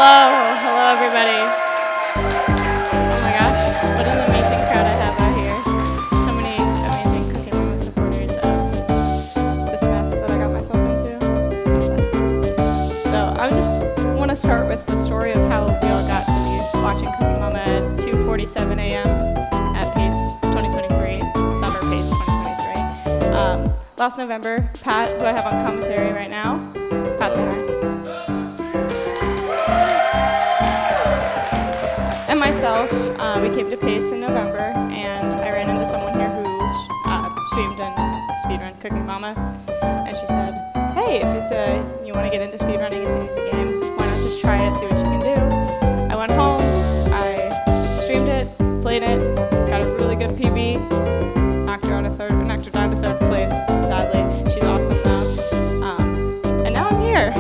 Hello everybody. Oh my gosh, what an amazing crowd I have out here. So many amazing Cooking Mama supporters of this mess that I got myself into. So I just want to start with the story of how we all got to be watching Cooking Mama at 2:47 a.m. at Pace 2023, Summer Pace 2023. Last November, Pat, who I have on commentary right now, Pat, say hi. And myself, we came to Pace in November, and I ran into someone here who streamed and speedrun Cooking Mama, and she said, hey, if you want to get into speedrunning, it's an easy game, why not just try it, see what you can do. I went home, I streamed it, played it, got a really good PB, knocked her down to third place, sadly. She's awesome though. And now I'm here.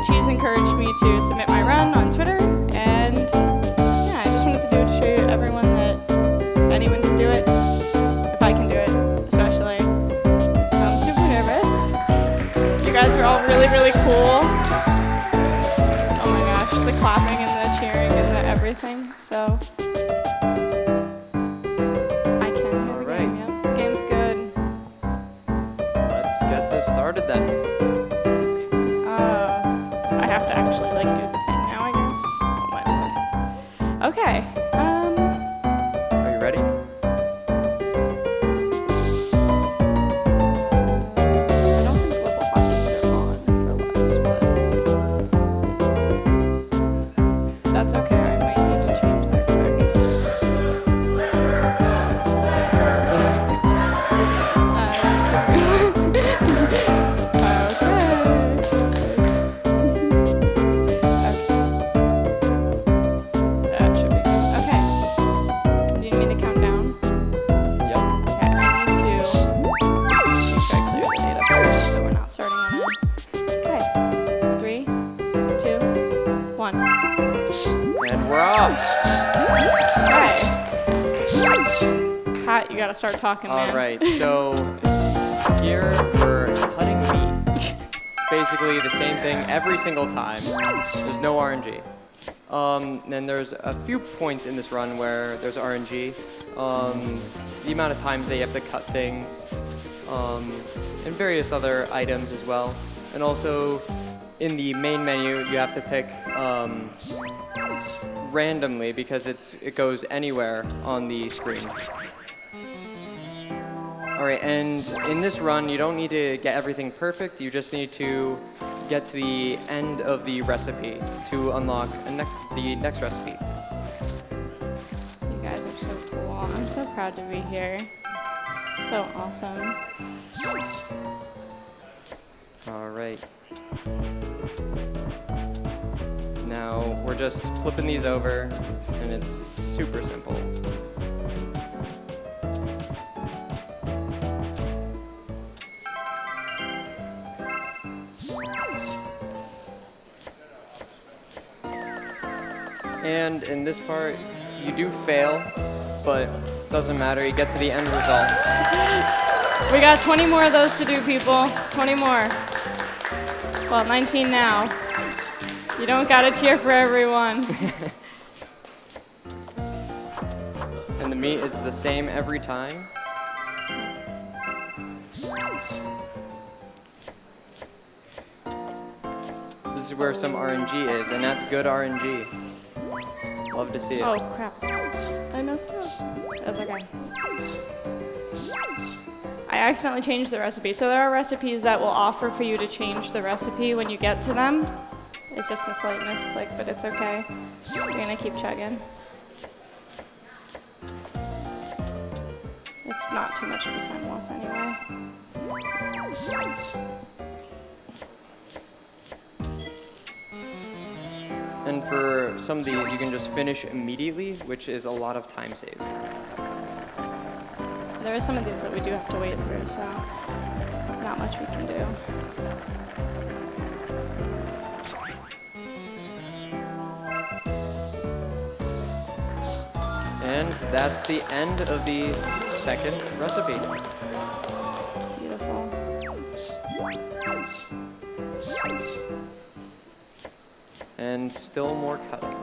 She's encouraged me to submit my run on Twitter, and yeah, I just wanted to do it to show you everyone that anyone can do it, if I can do it, especially. I'm super nervous. You guys are all really, really cool. Oh my gosh, the clapping and the cheering and the everything, so. I can hear the game, yep. The game's good. Let's get this started then. I have to actually like do the thing now, I guess. Oh my lord. Okay. Are you ready? I don't think global hotkeys are on for Lux, but that's okay. I might need to change that quick. That should be good. Okay. Do you need me to count down? Yep. Okay, I need to make sure I clear the data first so we're not starting on it. Okay. 3, 2, 1. And we're off. Alright. Pat, you gotta start talking, man. All right, so here we're cutting meat. It's basically the same thing every single time. There's no RNG. Then there's a few points in this run where there's RNG. The amount of times they have to cut things, and various other items as well. And also, in the main menu, you have to pick randomly because it goes anywhere on the screen. All right, and in this run, you don't need to get everything perfect. You just need to get to the end of the recipe to unlock the next recipe. You guys are so cool. I'm so proud to be here. So awesome. All right. Now, we're just flipping these over, and it's super simple. And in this part, you do fail, but doesn't matter, you get to the end result. We got 20 more of those to do, people. 20 more. Well, 19 now. You don't gotta cheer for everyone. And the meat is the same every time. This is where some RNG is, and that's good RNG. Love to see it. Oh, crap. I messed up. That's okay. I accidentally changed the recipe. So there are recipes that will offer for you to change the recipe when you get to them. It's just a slight misclick, but it's okay. We're gonna keep chugging. It's not too much of a time loss anyway. And for some of these, you can just finish immediately, which is a lot of time saved. There are some of these that we do have to wait through, so not much we can do. And that's the end of the second recipe. Beautiful. And still more cutting.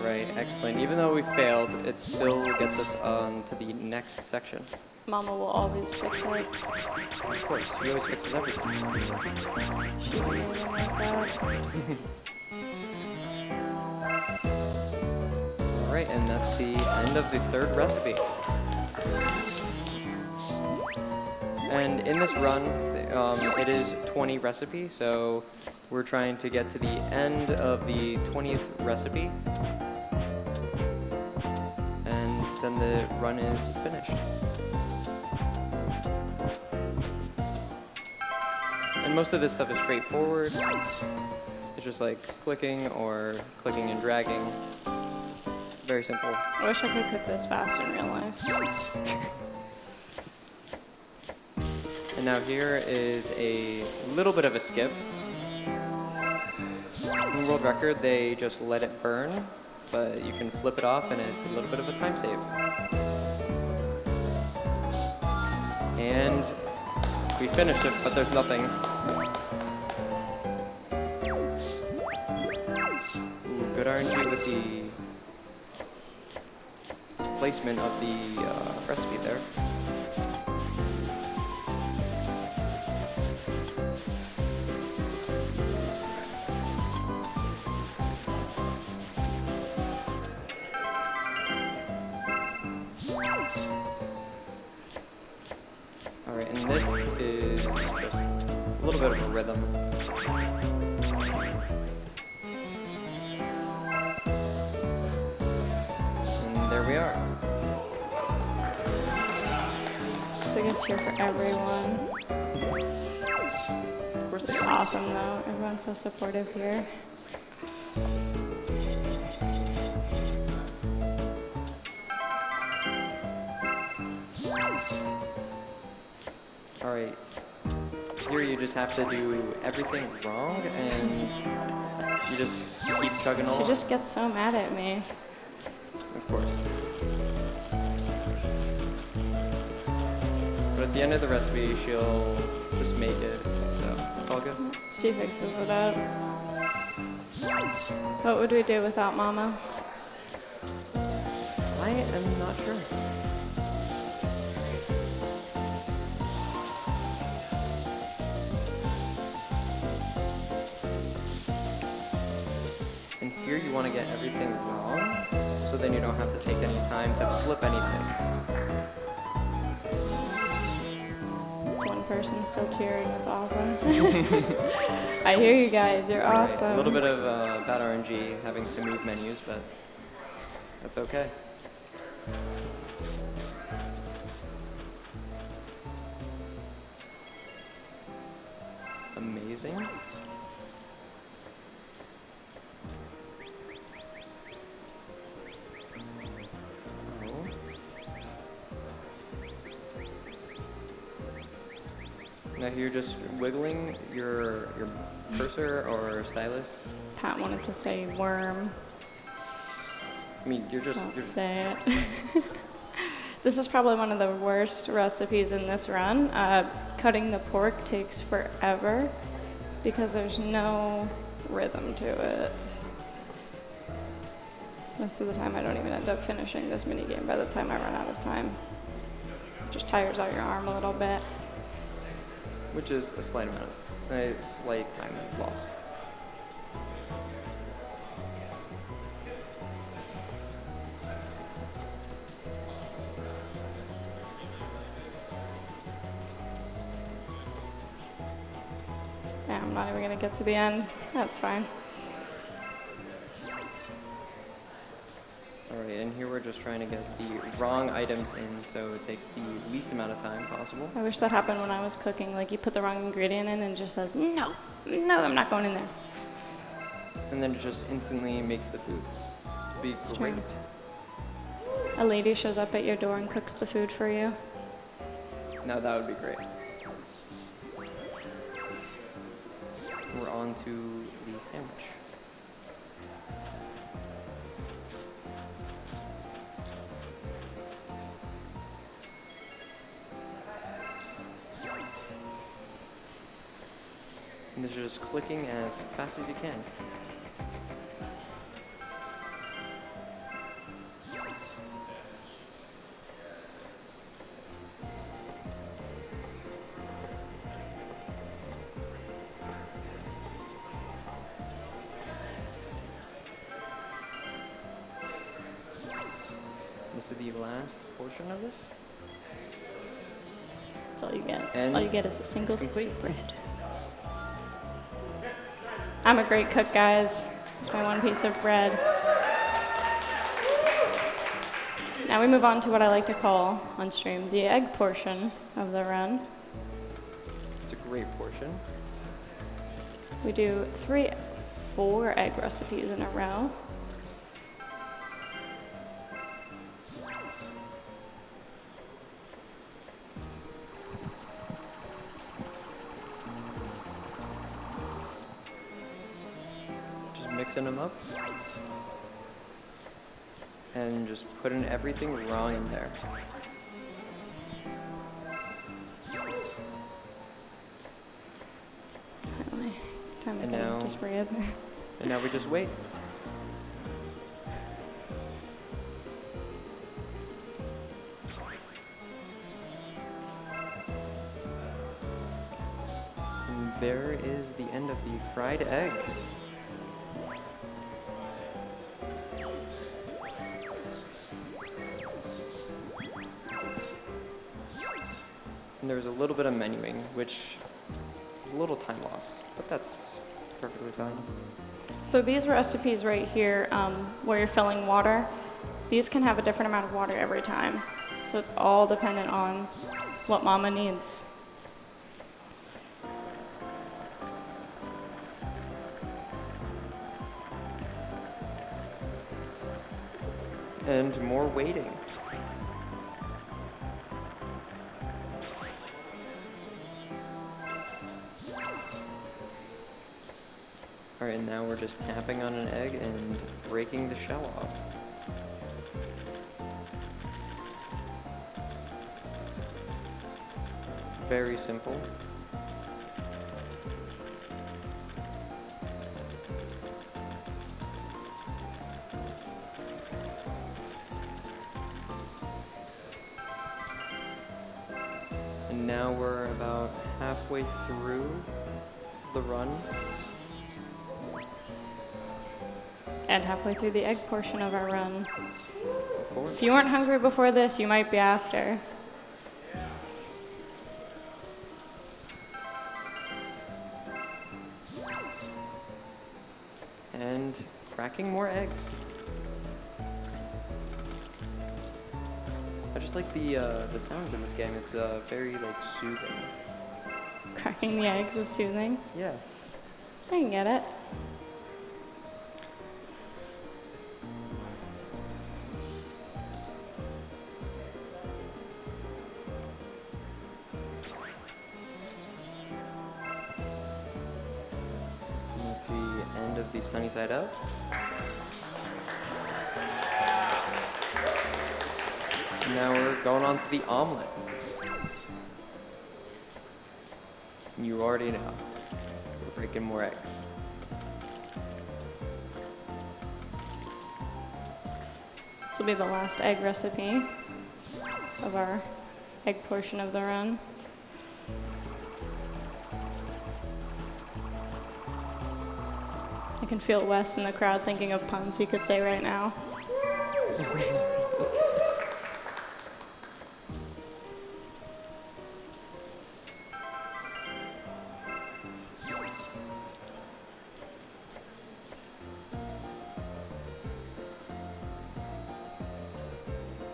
Alright, excellent. Even though we failed, it still gets us on to the next section. Mama will always fix it. Of course, he always fixes everything. She's amazing like that. Alright, and that's the end of the third recipe. And in this run, it is 20 recipe, so we're trying to get to the end of the 20th recipe. And then the run is finished. And most of this stuff is straightforward. It's just like clicking or clicking and dragging. Very simple. I wish I could cook this fast in real life. And now here is a little bit of a skip. In world record, they just let it burn, but you can flip it off and it's a little bit of a time save. And we finished it, but there's nothing. Ooh, good RNG with the placement of the recipe there. Alright, and this is just a little bit of a rhythm. And there we are. Big cheer for everyone. Of course they are. Awesome though. Everyone's so supportive here. Alright, here you just have to do everything wrong and you just keep chugging along. She just gets so mad at me. Of course. But at the end of the recipe, she'll just make it, so it's all good. She fixes it up. What would we do without Mama? I am not sure. And here you want to get everything wrong, so then you don't have to take any time to flip anything. It's one person still cheering. It's awesome. I hear you guys. You're awesome. A little bit of bad RNG having to move menus, but that's okay. Amazing. Now you're just wiggling your cursor or stylus. Pat wanted to say worm. I mean, you're Don't say it. This is probably one of the worst recipes in this run. Cutting the pork takes forever because there's no rhythm to it. Most of the time I don't even end up finishing this mini game by the time I run out of time. It just tires out your arm a little bit. Which is a slight time loss. Yeah, I'm not even gonna get to the end. That's fine. Alright, and here we're just trying to get the wrong items in so it takes the least amount of time possible. I wish that happened when I was cooking. Like you put the wrong ingredient in and it just says, no, I'm not going in there. And then it just instantly makes the food be great. True. a lady shows up at your door and cooks the food for you? Now that would be great. We're on to the sandwich. And this is just clicking as fast as you can. This is the last portion of this. That's all you get. And all you get is a single it's piece complete. of bread. I'm a great cook, guys. It's my one piece of bread. Now we move on to what I like to call on stream the egg portion of the run. It's a great portion. We do 4 egg recipes in a row. Just mixing them up. And just putting everything raw in there. Finally, time And to now- just breathe. And now we just wait. And there is the end of the fried egg. And there's a little bit of menuing, which is a little time loss, but that's perfectly fine. So these recipes right here, where you're filling water, these can have a different amount of water every time. So it's all dependent on what mama needs. And more waiting. Alright, now we're just tapping on an egg and breaking the shell off. Very simple. And now we're about halfway through the run. And halfway through the egg portion of our run. Of course. If you weren't hungry before this, you might be after. And cracking more eggs. I just like the sounds in this game. It's very like soothing. Cracking the eggs is soothing. Yeah. I can get it. That's the end of the sunny side up. Now we're going on to the omelet. You already know. We're breaking more eggs. This will be the last egg recipe of our egg portion of the run. I can feel Wes in the crowd thinking of puns he could say right now.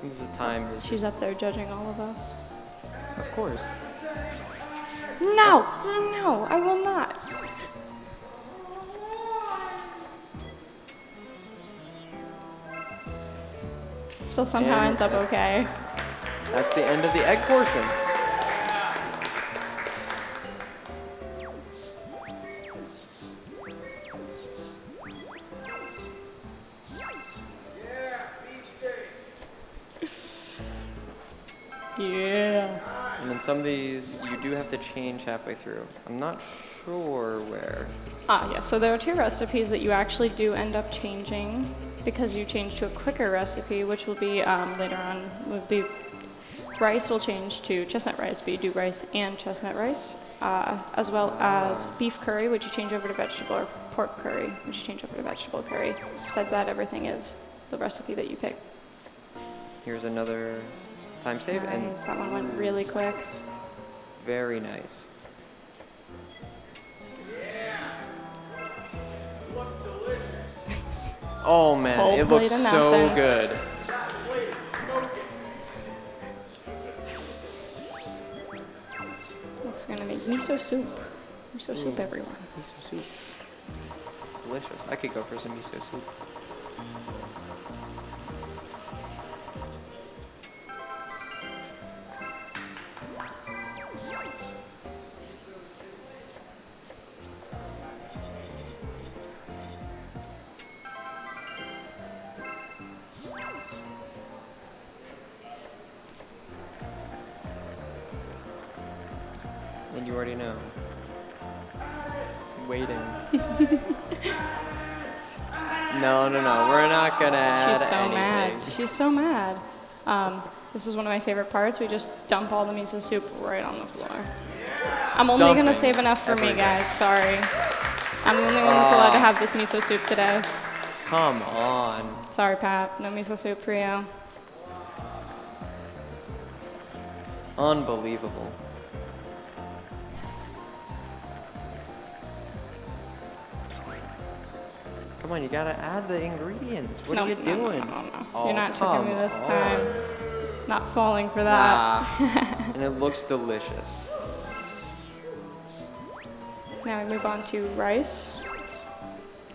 This is time. She's up there judging all of us. Of course. No, no, I will not. Still somehow And ends up okay. That's the end of the egg portion. Yeah. And then some of these you do have to change halfway through. I'm not sure where. Yeah, so there are 2 recipes that you actually do end up changing because you change to a quicker recipe, which will be later on, rice will change to chestnut rice, but you do rice and chestnut rice, as well as beef curry, which you change over to vegetable, or pork curry, which you change over to vegetable curry. Besides that, everything is the recipe that you picked. Here's another time save, and Nice, that one went really quick. very nice. Oh man, Whole it looks plate of so nothing. good. It's gonna make miso soup. Miso soup, everyone. Miso soup. Delicious. I could go for some miso soup. And you already know. Waiting. No, we're not gonna add She's so anything. mad. She's so mad. This is one of my favorite parts. We just dump all the miso soup right on the floor. I'm only Dumping gonna save enough for me, everything. guys. Sorry. I'm the only one that's allowed to have this miso soup today. Come on. Sorry, Pat. No miso soup for you. Unbelievable. Come on, you gotta add the ingredients. What are you doing? No. Oh, You're not tricking me this come time. on. Not falling for that. Nah. And it looks delicious. Now we move on to rice.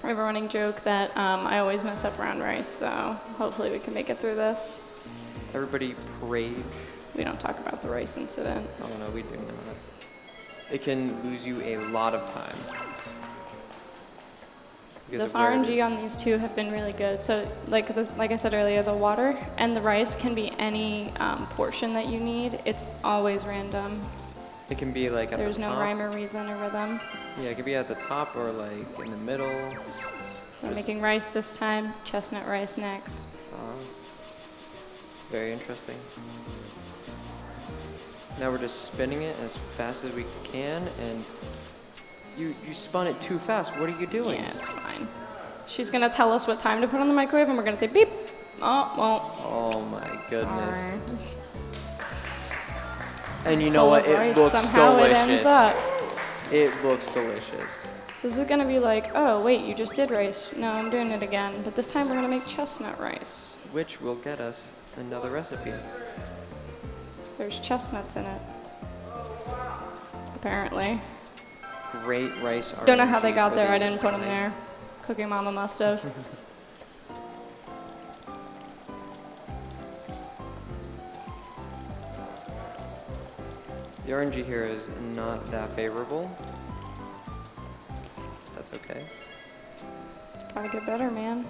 I have a running joke that I always mess up round rice, so hopefully we can make it through this. Everybody rage. We don't talk about the rice incident. Oh no, we do not. It can lose you a lot of time. Because This of where it RNG is. on these 2 have been really good. So like I said earlier, the water and the rice can be any portion that you need. It's always random. It can be like at There's the no top. rhyme or reason or rhythm. Yeah, it could be at the top or like in the middle. So I'm making rice this time, chestnut rice next. Very interesting. Now we're just spinning it as fast as we can, and you spun it too fast. What are you doing? Yeah, it's fine. She's gonna tell us what time to put on the microwave, and we're gonna say beep. Oh, well. Oh my goodness. Sorry. And you It's know full what? of It rice. looks Somehow delicious. it ends up. It looks delicious. So this is gonna be like, oh wait, you just did rice. No, I'm doing it again. But this time we're gonna make chestnut rice. Which will get us another recipe. There's chestnuts in it. Apparently. Great rice. Don't know how they RNG got for there. I the didn't put them night. there. Cooking Mama must have. The RNG here is not that favorable. That's okay. Gotta get better, man.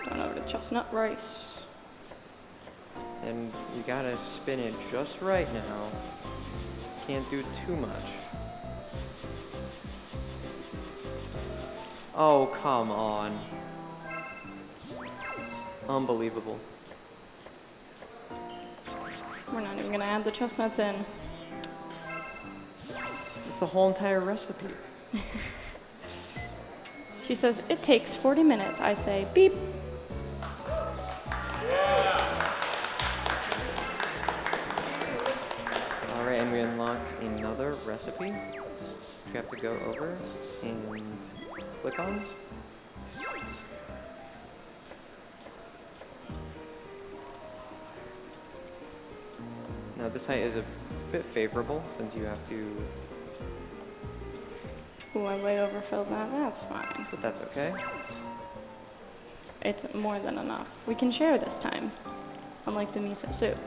Going over to chestnut rice. And you gotta spin it just right now. Can't do too much. Oh, come on. Unbelievable. We're not even gonna add the chestnuts in. It's the whole entire recipe. She says, it takes 40 minutes. I say, beep. Alright, and we unlocked another recipe. We have to go over and click on. Now this height is a bit favorable since you have to, Ooh, I way overfilled that. That's fine. but that's okay. it's more than enough. We can share this time, unlike the miso soup.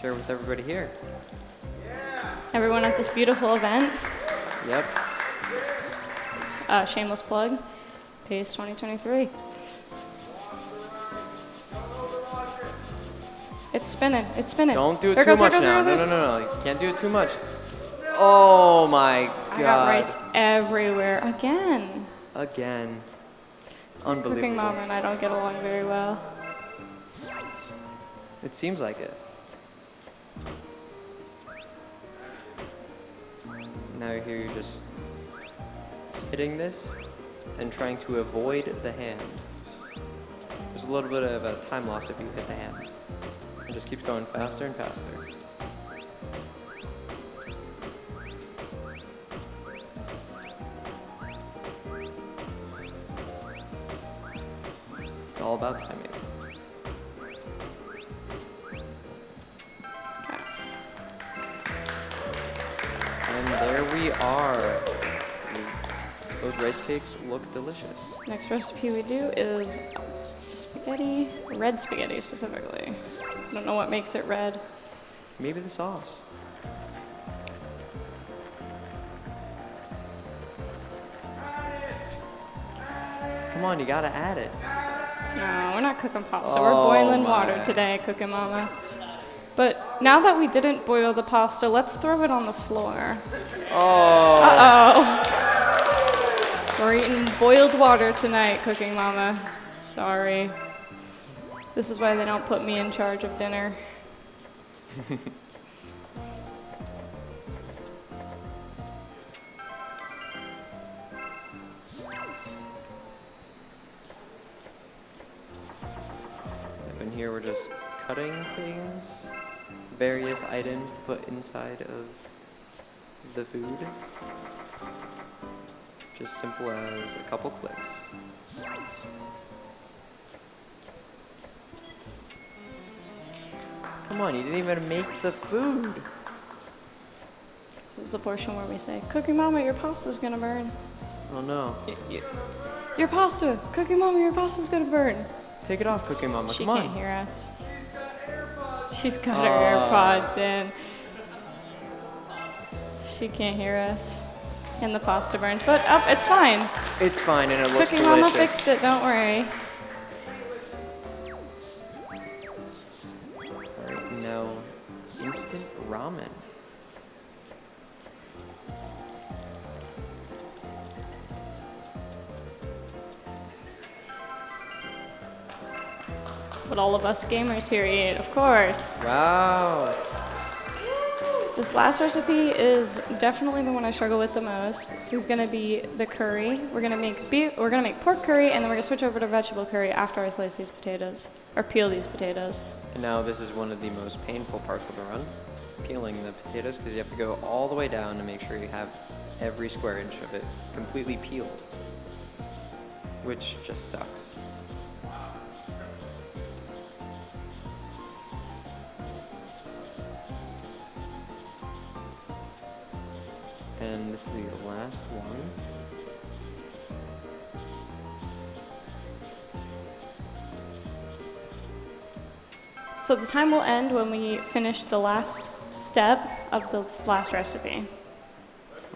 Share with everybody here. Everyone at this beautiful event. Yep. Shameless plug. PACE 2023. It's spinning. It's spinning. Don't do it There too goes, much there goes, now. there goes, No. You can't do it too much. Oh my god. I got rice everywhere again. Again. Unbelievable. Cooking Mama and I don't get along very well. It seems like it. Now here you're just hitting this and trying to avoid the hand. There's a little bit of a time loss if you hit the hand. It just keeps going faster and faster. It's all about timing. And there we are. Those rice cakes look delicious. Next recipe we do is spaghetti, red spaghetti specifically. I don't know what makes it red. Maybe the sauce. Come on, you gotta add it. No, we're not cooking pasta. Oh, We're boiling my. water today, Cooking Mama. But now that we didn't boil the pasta, let's throw it on the floor. Oh. Uh-oh. We're eating boiled water tonight, Cooking Mama. Sorry. This is why they don't put me in charge of dinner. And here we're just cutting things, various items to put inside of the food. Just simple as a couple clicks. Come on, you didn't even make the food. This is the portion where we say, Cooking Mama, your pasta's gonna burn. Oh no. Your pasta! Cooking Mama, your pasta's gonna burn. Take it off, Cooking Mama, She come on. can't hear us. She's got her AirPods in. She can't hear us. And the pasta burned. But it's fine. It's fine and it looks Cooking delicious. Mama fixed it, don't worry. Alright, now instant ramen. What all of us gamers here eat, of course. Wow. This last recipe is definitely the one I struggle with the most. So it's gonna be the curry. We're gonna make pork curry, and then we're gonna switch over to vegetable curry after I slice these potatoes, or peel these potatoes. And now this is one of the most painful parts of the run, peeling the potatoes, because you have to go all the way down to make sure you have every square inch of it completely peeled, which just sucks. And this is the last one. So the time will end when we finish the last step of this last recipe.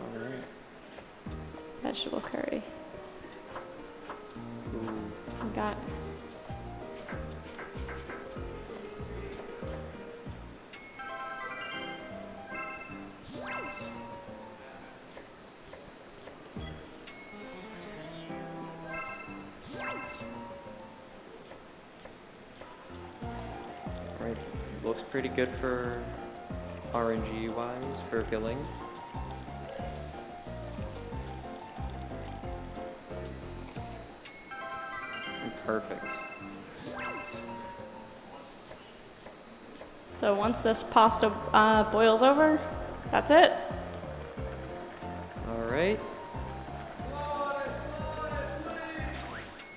All right. Vegetable curry. Ooh. We got Right. Looks pretty good for RNG wise for filling. Perfect. So once this pasta boils over, that's it. All right.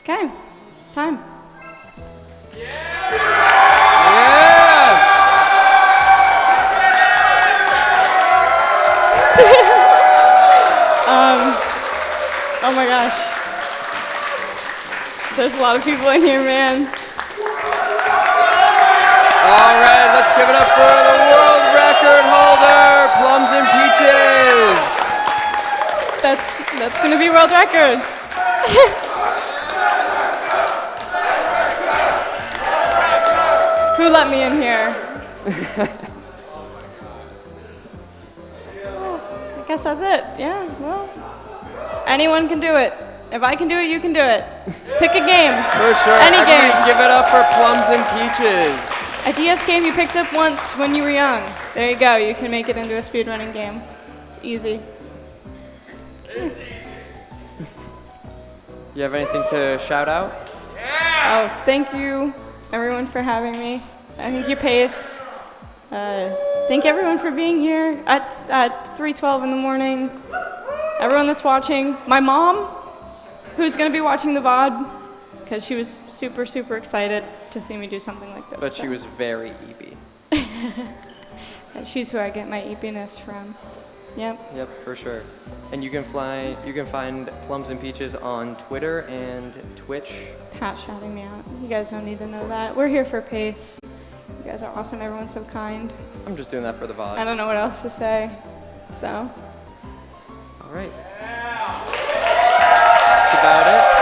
Okay, time. Oh my gosh. There's a lot of people in here, man. All right, let's give it up for the world record holder, PlumsnPeaches. That's gonna be world record. Who let me in here? I guess that's it. Yeah, well, anyone can do it. If I can do it, you can do it. Pick a game. For sure. Any game. Give it up for PlumsnPeaches. A DS game you picked up once when you were young. There you go. You can make it into a speedrunning game. It's easy. You have anything to shout out? Oh, thank you, everyone, for having me. Thank you, Pace. Thank everyone for being here at 3:12 in the morning. Everyone that's watching. My mom, who's going to be watching the VOD, because she was super, super excited to see me do something like this. But she was very eepy. She's who I get my eepiness from. Yep. Yep, for sure. And you can find PlumsnPeaches on Twitter and Twitch. Pat's shouting me out. You guys don't need to know that. We're here for Pace. You guys are awesome. Everyone's so kind. I'm just doing that for the VOD. I don't know what else to say. So. All right. That's about it.